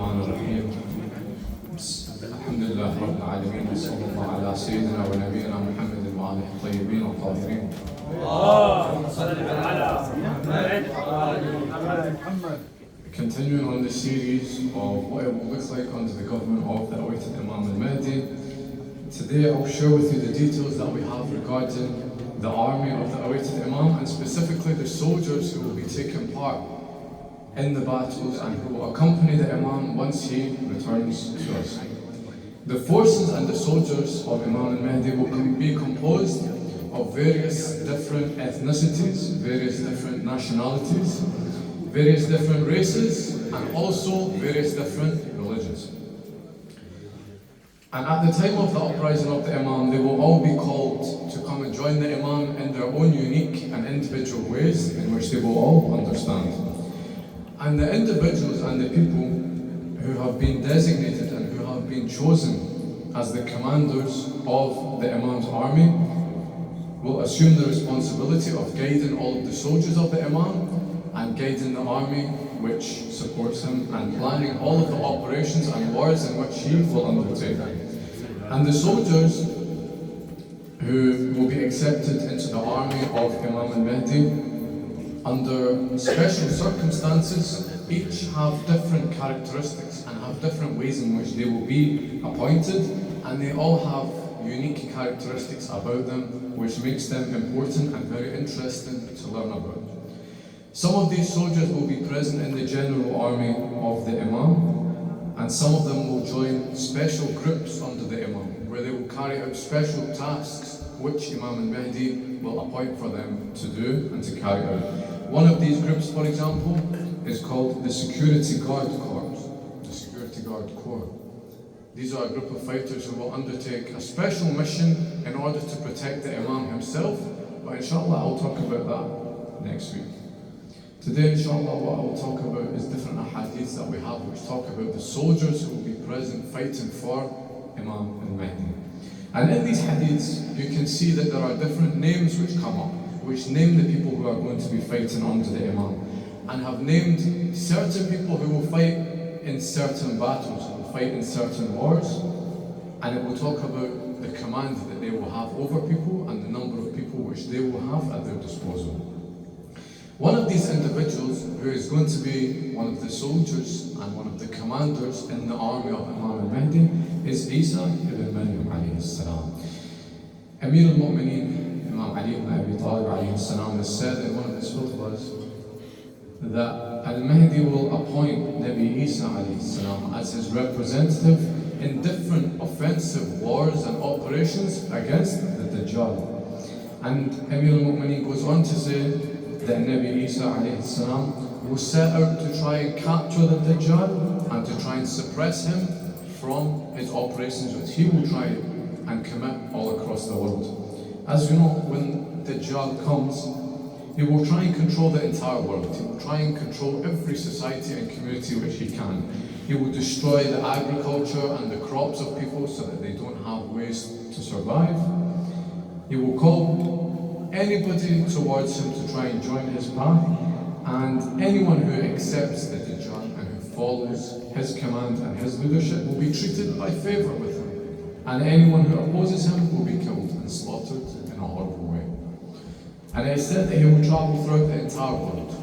الرحمن الرحيم. الحمد لله رب العالمين وصلى الله على سيدنا ونبينا محمد وآله الطيبين الطاهرين. اللهم صل على محمد. Continuing on the series of what it will look like under the government of the awaited Imam al-Mahdi. Today I will share with you the details that we have regarding the army of the awaited Imam, and specifically the soldiers who will be taking part in the battles and who will accompany the Imam once he returns to us. The forces and the soldiers of Imam al-Mahdi will be composed of various different ethnicities, various different nationalities, various different races, and also various different religions. And at the time of the uprising of the Imam, they will all be called to come and join the Imam in their own unique and individual ways in which they will all understand. And the individuals and the people who have been designated and who have been chosen as the commanders of the Imam's army will assume the responsibility of guiding all of the soldiers of the Imam and guiding the army which supports him and planning all of the operations and wars in which he will undertake. And the soldiers who will be accepted into the army of Imam al-Mahdi under special circumstances each have different characteristics and have different ways in which they will be appointed, and they all have unique characteristics about them which makes them important and very interesting to learn about. Some of these soldiers will be present in the general army of the Imam, and some of them will join special groups under the Imam where they will carry out special tasks which Imam al-Mahdi will appoint for them to do and to carry out. One of these groups, for example, is called the Security Guard Corps. The Security Guard Corps. These are a group of fighters who will undertake a special mission in order to protect the Imam himself, but inshallah I'll talk about that next week. Today inshallah what I will talk about is different ahadiths that we have which talk about the soldiers who will be present fighting for Imam al-Mahdi. And in these hadiths you can see that there are different names which come up, which name the people who are going to be fighting under the Imam, and have named certain people who will fight in certain battles, who will fight in certain wars, and it will talk about the command that they will have over people and the number of people which they will have at their disposal. One of these individuals who is going to be one of the soldiers and one of the commanders in the army of Imam al-Mahdi is Isa ibn Maryam alayhi salam. Amir al-Mu'mineen Imam Ali ibn Abi Talib alayhi salam has said in one of his khutbahs that al-Mahdi will appoint Nabi Isa alayhi salam as his representative in different offensive wars and operations against the Dajjal. And Amir al-Mu'mineen goes on to say that Nabi Isa alayhi salam will set out to try and capture the Dajjal and to try and suppress him from his operations which he will try and commit all across the world. As you know, when Dajjal comes, he will try and control the entire world. He will try and control every society and community which he can. He will destroy the agriculture and the crops of people so that they don't have ways to survive. He will call anybody towards him to try and join his path, and anyone who accepts the Dajjal and who follows his command and his leadership will be treated by favour with him, and anyone who opposes him will be killed and slaughtered in a horrible way. And it is said that he will travel throughout the entire world.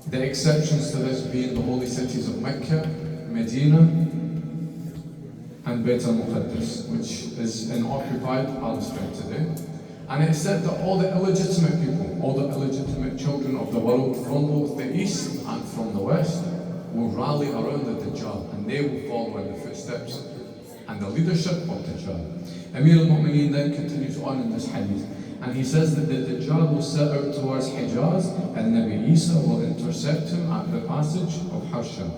The exceptions to this being the holy cities of Mecca, Medina, and Bayt al-Muqaddas, which is in occupied Palestine today. And it is said that all the illegitimate people, all the illegitimate children of the world from both the east and from the west will rally around the Dajjal, and they will follow in the footsteps and the leadership of Dajjal. Amir al-Mu'mineen then continues on in this hadith, and he says that the Dajjal will set out towards Hijaz, and Nabi Isa will intercept him at the passage of Harsha.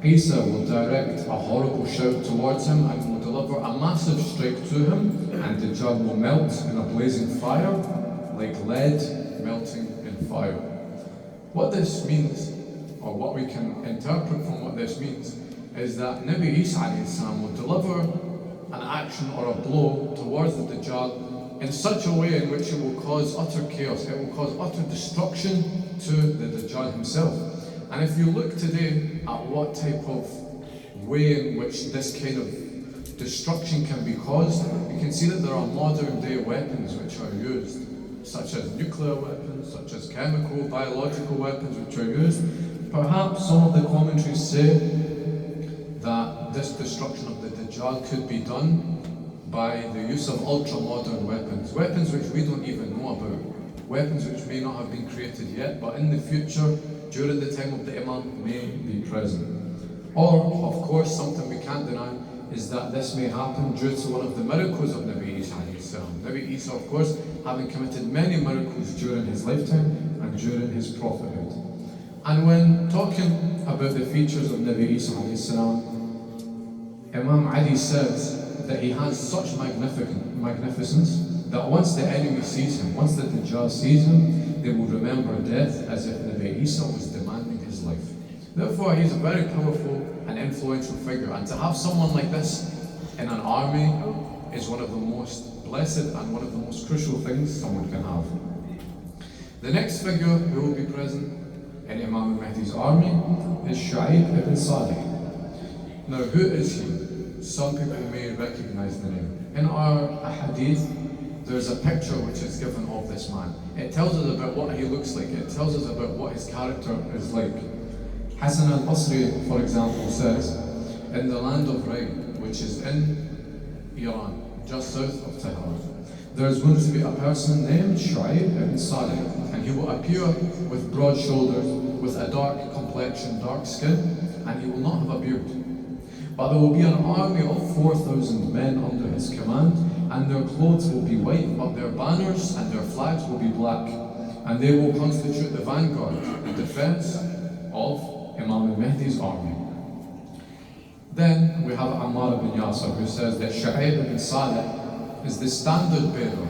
Isa will direct a horrible shout towards him and will deliver a massive strike to him, and Dajjal will melt in a blazing fire like lead melting in fire. What this means, or what we can interpret from what this means, is that Nabi Isa alayhi salam will deliver an action or a blow towards the Dajjal in such a way in which it will cause utter chaos, it will cause utter destruction to the Dajjal himself. And if you look today at what type of way in which this kind of destruction can be caused, we can see that there are modern day weapons which are used, such as nuclear weapons, such as chemical, biological weapons which are used. Perhaps some of the commentaries say that this destruction of the Dajjal could be done by the use of ultra-modern weapons, weapons which we don't even know about, weapons which may not have been created yet, but in the future, during the time of the Imam, may be present. Or, of course, something we can't deny is that this may happen due to one of the miracles of Nabi Isa alayhi salam. Nabi Isa, of course, having committed many miracles during his lifetime and during his prophethood. And when talking about the features of Nabi Isa alayhi salam, Imam Ali says that he has such magnificence that once the enemy sees him, once the Dajjal sees him, they will remember death as if Nabi Isa was demanding his life. Therefore, he's a very powerful and influential figure, and to have someone like this in an army is one of the most blessed and one of the most crucial things someone can have. The next figure who will be present in Imam al-Mahdi's army is Shu'aib ibn Salih. Now, who is he? Some people may recognize the name. In our hadith, there's a picture which is given of this man. It tells us about what he looks like. It tells us about what his character is like. Hassan al-Basri, for example, says, in the land of Ray, which is in Iran, just south of Tehran, there is going to be a person named Shu'aib ibn Salih, and he will appear with broad shoulders, with a dark complexion, dark skin, and he will not have a beard. But there will be an army of 4,000 men under his command, and their clothes will be white, but their banners and their flags will be black, and they will constitute the vanguard in defense of Imam al-Mahdi's army. Then we have Ammar ibn Yasir, who says that Shu'aib ibn Salih is the standard bearer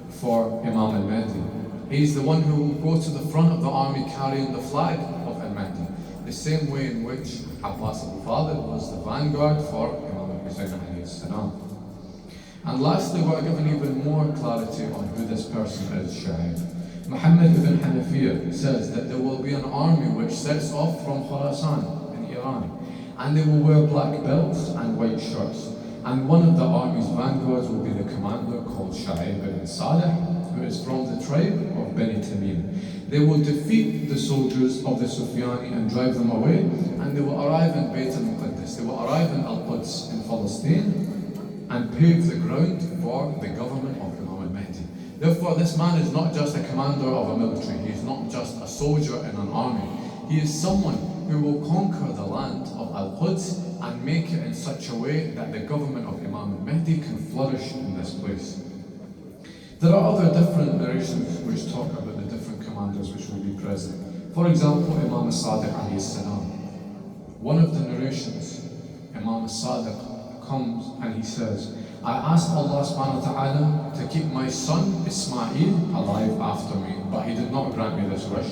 for Imam al-Mahdi. He's the one who will go to the front of the army carrying the flag of al-Mahdi, the same way in which Abbas al-Fadl was the vanguard for Imam al-Hussein alayhi salam. And lastly, we're given even more clarity on who this person is, Shu'aib. Muhammad ibn Hanafiya says that there will be an army which sets off from Khurasan in Iran, and they will wear black belts and white shirts. And one of the army's vanguards will be the commander called Shu'aib ibn Salih, who is from the tribe of Bani Tamim. They will defeat the soldiers of the Sufyani and drive them away, and they will arrive in Bayt al-Muqaddas. They will arrive in Al-Quds in Palestine and pave the ground for the government of Imam al-Mahdi. Therefore, this man is not just a commander of a military. He is not just a soldier in an army. He is someone who will conquer the land of Al-Quds and make it in such a way that the government of Imam al-Mahdi can flourish in this place. There are other different narrations which talk about the different commanders which will be present. For example, Imam al-Sadiq alayhi salam. One of the narrations, Imam al-Sadiq comes and he says, I asked Allah subhanahu wa ta'ala to keep my son Ismail alive after me, but he did not grant me this wish.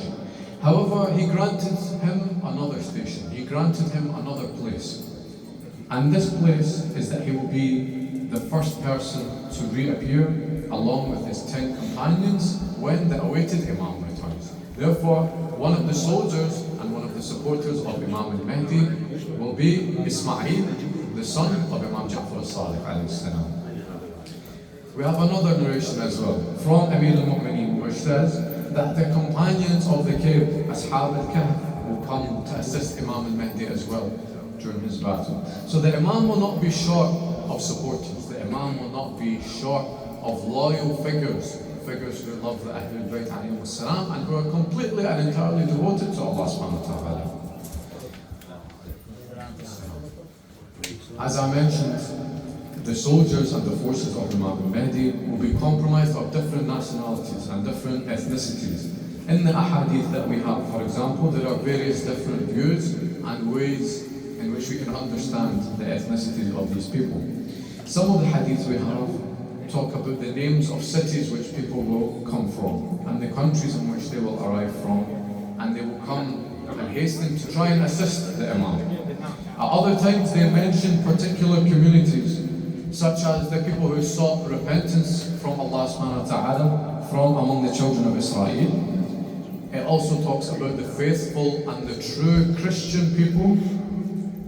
However, he granted him another station. He granted him another place. And this place is that he will be the first person to reappear along with his 10 companions when the awaited Imam returns. Therefore, one of the soldiers and one of the supporters of Imam al-Mahdi will be Ismail, the son of Imam Ja'far al-Sadiq alayhi salam. We have another narration as well from Amir al-Mu'mineen, which says that the companions of the cave, Ashab al-Kahf, will come to assist Imam al-Mahdi as well during his battle. So the Imam will not be short of supporters. The Imam will not be short of loyal figures who love the Ahlul Bayt alayhim salam and who are completely and entirely devoted to Allah subhanahu wa ta'ala. As I mentioned, the soldiers and the forces of Imam al-Mahdi will be comprised of different nationalities and different ethnicities. In the ahadith that we have, for example, there are various different views and ways in which we can understand the ethnicities of these people. Some of the hadiths we have talk about the names of cities which people will come from and the countries in which they will arrive from, and they will come and hasten to try and assist the Imam. At other times they mention particular communities, such as the people who sought repentance from Allah subhanahu wa ta'ala from among the children of Israel. It also talks about the faithful and the true Christian people,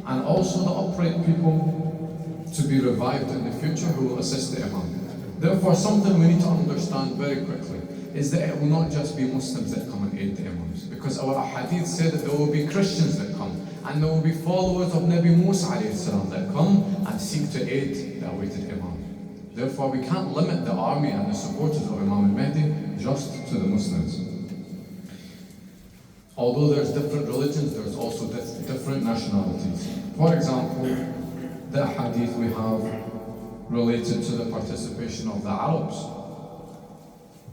and also the upright people to be revived in the future who will assist the Imam. Therefore, something we need to understand very quickly is that it will not just be Muslims that come and aid the Imams, because our hadith say that there will be Christians that come, and there will be followers of Nabi Musa alayhi salam that come and seek to aid the awaited Imam. Therefore, we can't limit the army and the supporters of Imam al-Mahdi just to the Muslims. Although there's different religions, there's also different nationalities. For example, the hadith we have related to the participation of the Arabs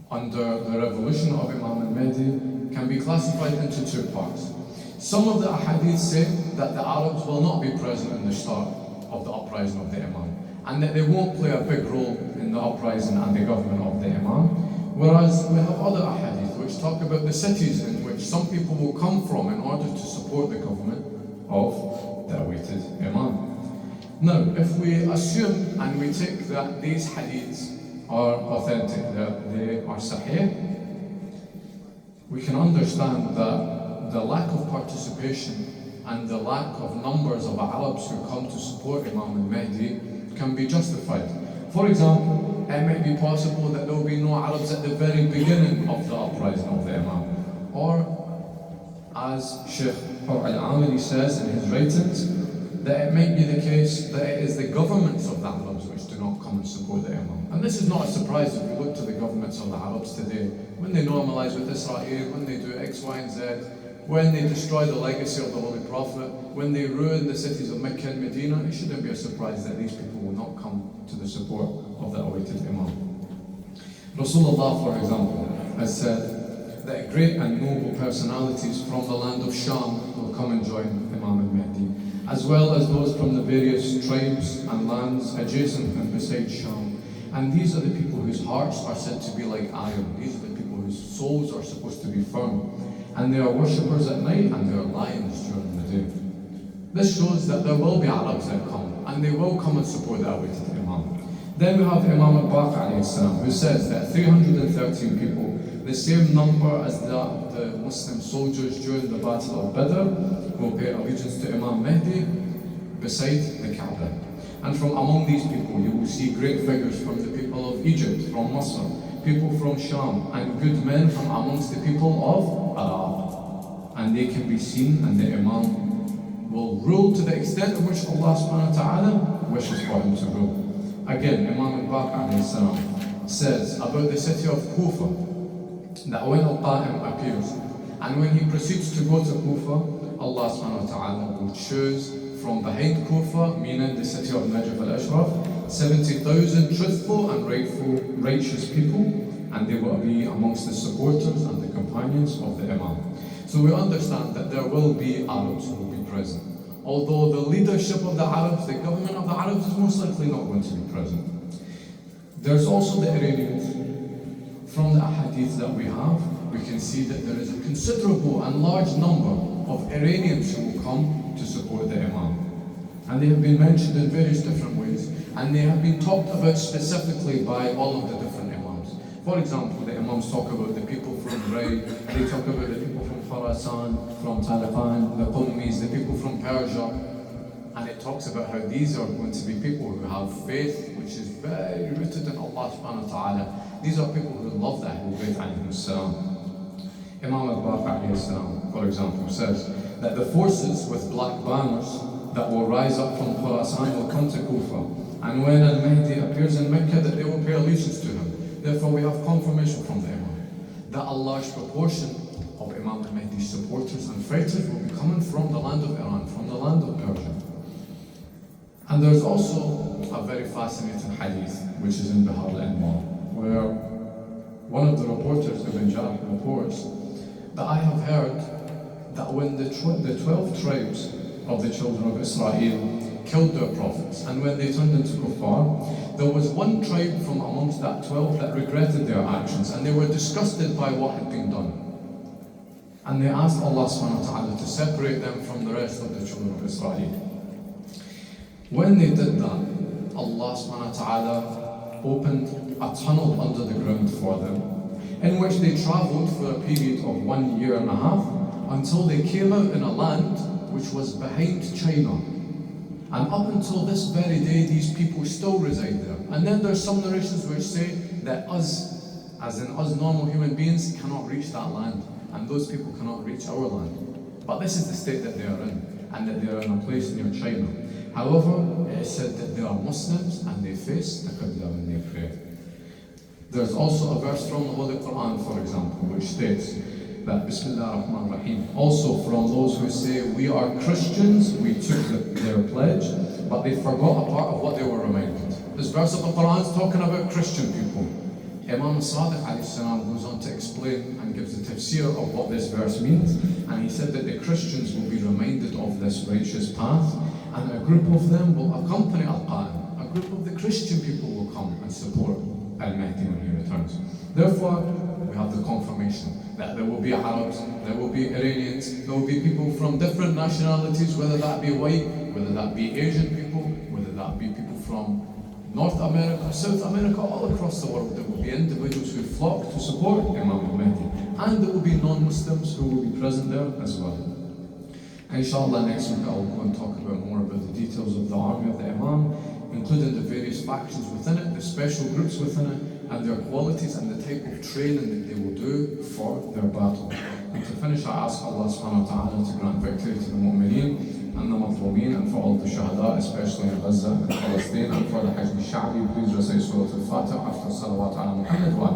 under the revolution of Imam al-Mahdi can be classified into two parts. Some of the hadith say that the Arabs will not be present in the start of the uprising of the Imam, and that they won't play a big role in the uprising and the government of the Imam. Whereas we have other ahadith which talk about the cities in which some people will come from in order to support the government of the awaited Imam. Now, if we assume and we take that these hadiths are authentic, that they are sahih, we can understand that the lack of participation and the lack of numbers of Arabs who come to support Imam al-Mahdi can be justified. For example, it may be possible that there will be no Arabs at the very beginning of the uprising of the Imam. Or, as Sheikh al-Amali says in his writings, that it may be the case that it is the governments of the Arabs which do not come and support the Imam. And this is not a surprise if we look to the governments of the Arabs today. When they normalize with Israel, when they do X, Y, and Z, when they destroy the legacy of the Holy Prophet, when they ruin the cities of Mecca and Medina, it shouldn't be a surprise that these people will not come to the support of the awaited Imam. Rasulullah, for example, has said that great and noble personalities from the land of Sham will come and join Imam al-Mahdi, as well as those from the various tribes and lands adjacent and beside Sham. And these are the people whose hearts are said to be like iron. These are the people whose souls are supposed to be firm. And they are worshippers at night and they are lions during the day. This shows that there will be Arabs that come, and they will come and support the awaited Imam. Then we have Imam al-Baqir alayhi salam, who says that 313 people, the same number as the Muslim soldiers during the Battle of Badr, will pay allegiance to Imam Mahdi beside the Kaaba. And from among these people, you will see great figures from the people of Egypt, from Masr, people from Sham, and good men from amongst the people of Arab. And they can be seen, and the Imam will rule to the extent in which Allah subhanahu wa ta'ala wishes for him to rule. Again, Imam al-Baqir says about the city of Kufa, that when al-Qa'im appears, and when he proceeds to go to Kufa, Allah subhanahu wa ta'ala will choose from behind Kufa, meaning the city of Najaf al-Ashraf, 70,000 truthful and righteous people, and they will be amongst the supporters and the companions of the Imam. So we understand that there will be Arabs who will be present. Although the leadership of the Arabs, the government of the Arabs is most likely not going to be present. There's also the Iranians. From the ahadith that we have, we can see that there is a considerable and large number of Iranians who will come to support the Imam. And they have been mentioned in various different ways, and they have been talked about specifically by all of the different Imams. For example, the Imams talk about the people from Ray, they talk about the people from Khurasan, from Taliban, the Qummis, the people from Persia, and it talks about how these are going to be people who have faith which is very rooted in Allah subhanahu wa ta'ala. These are people who love the Ahlul Bayt alayhim salam. Imam al-Baqir alayhi salam, for example, says that the forces with black banners that will rise up from Khurasan will come to Kufa, and when al-Mahdi appears in Mecca, that they will pay allegiance to him. Therefore, we have confirmation from the Imam that a large proportion of Imam al-Mahdi's supporters and fighters will be coming from the land of Iran, from the land of Persia. And there's also a very fascinating hadith, which is in Bihar al-Anwar, where one of the reporters, Ibn Jarh, reports that I have heard that when the 12 tribes of the children of Israel killed their prophets, and when they turned into kuffar, there was one tribe from amongst that 12 that regretted their actions, and they were disgusted by what had been done. And they asked Allah subhanahu wa ta'ala to separate them from the rest of the children of Israel. When they did that, Allah subhanahu wa ta'ala opened a tunnel under the ground for them, in which they travelled for a period of 1.5 years until they came out in a land which was behind China, And up until this very day, these people still reside there. And then there's some narrations which say that us, as in us normal human beings, cannot reach that land. And those people cannot reach our land. But this is the state that they are in, and that they are in a place near China. However, it is said that they are Muslims and they face the Qibla when they pray. There's also a verse from the Holy Quran, for example, which states that Bismillah ar-Rahman ar-Rahim. Also from those who say, we are Christians, we took their pledge, but they forgot a part of what they were reminded. This verse of the Quran is talking about Christian people. Imam Sadiq alayhi salam goes on to explain and gives the tafsir of what this verse means, and he said that the Christians will be reminded of this righteous path, and a group of them will accompany Al-Qa'im. A group of the Christian people will come and support Al-Mahdi when he returns. Therefore, we have the confirmation that there will be Arabs, there will be Iranians, there will be people from different nationalities, whether that be white, whether that be Asian people, whether that be people from North America, South America, all across the world. There will be individuals who flock to support Imam al-Mahdi, and there will be non-Muslims who will be present there as well. Inshallah, next week I will go and talk about more about the details of the army of the Imam, including the various factions within it, the special groups within it, and their qualities and the type of training that they will do for their battle. And to finish, I ask Allah subhanahu wa ta'ala to grant victory to the mu'mineen and the mazlumeen, and for all the shuhada, especially in Gaza and Palestine, and for the Hajj al-Sha'bi. Please recite Surah Al-Fatiha after salawat ala Muhammad wa